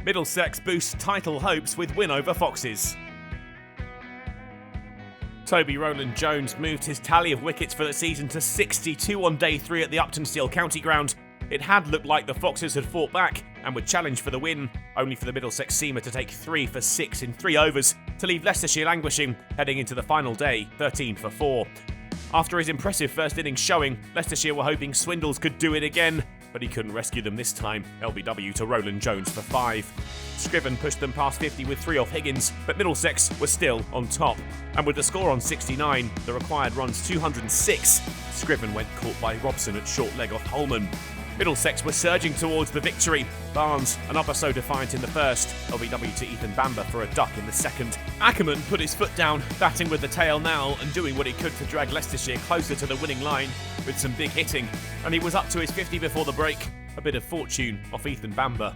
Middlesex boosts title hopes with win over Foxes. Toby Rowland-Jones moved his tally of wickets for the season to 62 on day 3 at the Uptonsteel County Ground. It had looked like the Foxes had fought back and would challenge for the win, only for the Middlesex seamer to take 3 for 6 in 3 overs to leave Leicestershire languishing, heading into the final day 13 for 4. After his impressive first innings showing, Leicestershire were hoping Swindles could do it again, but he couldn't rescue them this time. LBW to Rowland-Jones for 5. Scriven pushed them past 50 with 3 off Higgins, but Middlesex was still on top. And with the score on 69, the required runs 206, Scriven went caught by Robson at short leg off Holman. Middlesex were surging towards the victory. Barnes, an upper so defiant in the first. LBW to Ethan Bamber for a duck in the second. Ackerman put his foot down, batting with the tail now and doing what he could to drag Leicestershire closer to the winning line with some big hitting. And he was up to his 50 before the break. A bit of fortune off Ethan Bamber.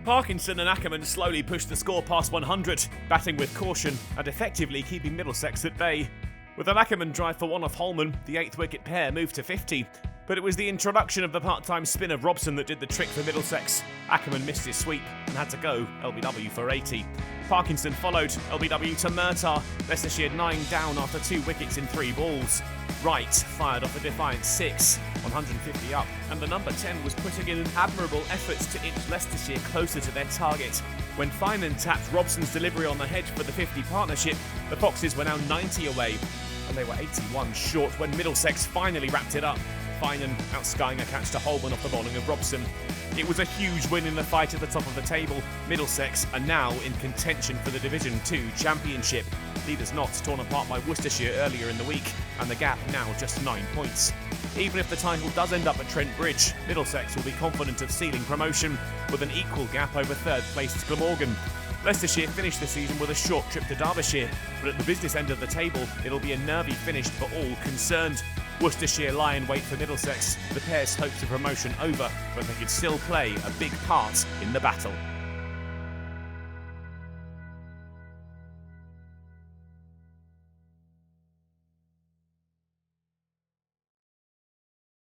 Parkinson and Ackerman slowly pushed the score past 100, batting with caution and effectively keeping Middlesex at bay. With an Ackerman drive for 1 off Holman, the 8th wicket pair moved to 50. But it was the introduction of the part-time spin of Robson that did the trick for Middlesex. Ackerman missed his sweep and had to go LBW for 80. Parkinson followed LBW to Murtagh. Leicestershire 9 down after 2 wickets in 3 balls. Wright fired off a defiant 6, 150 up, and the number 10 was putting in admirable efforts to inch Leicestershire closer to their target. When Finan tapped Robson's delivery on the hedge for the 50 partnership, the Foxes were now 90 away, and they were 81 short when Middlesex finally wrapped it up. Finan outskying a catch to Holman off the bowling of Robson. It was a huge win in the fight at the top of the table. Middlesex are now in contention for the Division 2 Championship. Leaders Notts torn apart by Worcestershire earlier in the week, and the gap now just 9 points. Even if the title does end up at Trent Bridge, Middlesex will be confident of sealing promotion, with an equal gap over third-placed Glamorgan. Leicestershire finished the season with a short trip to Derbyshire, but at the business end of the table, it'll be a nervy finish for all concerned. Worcestershire lie in wait for Middlesex, the pair's hopes of promotion over, but they could still play a big part in the battle.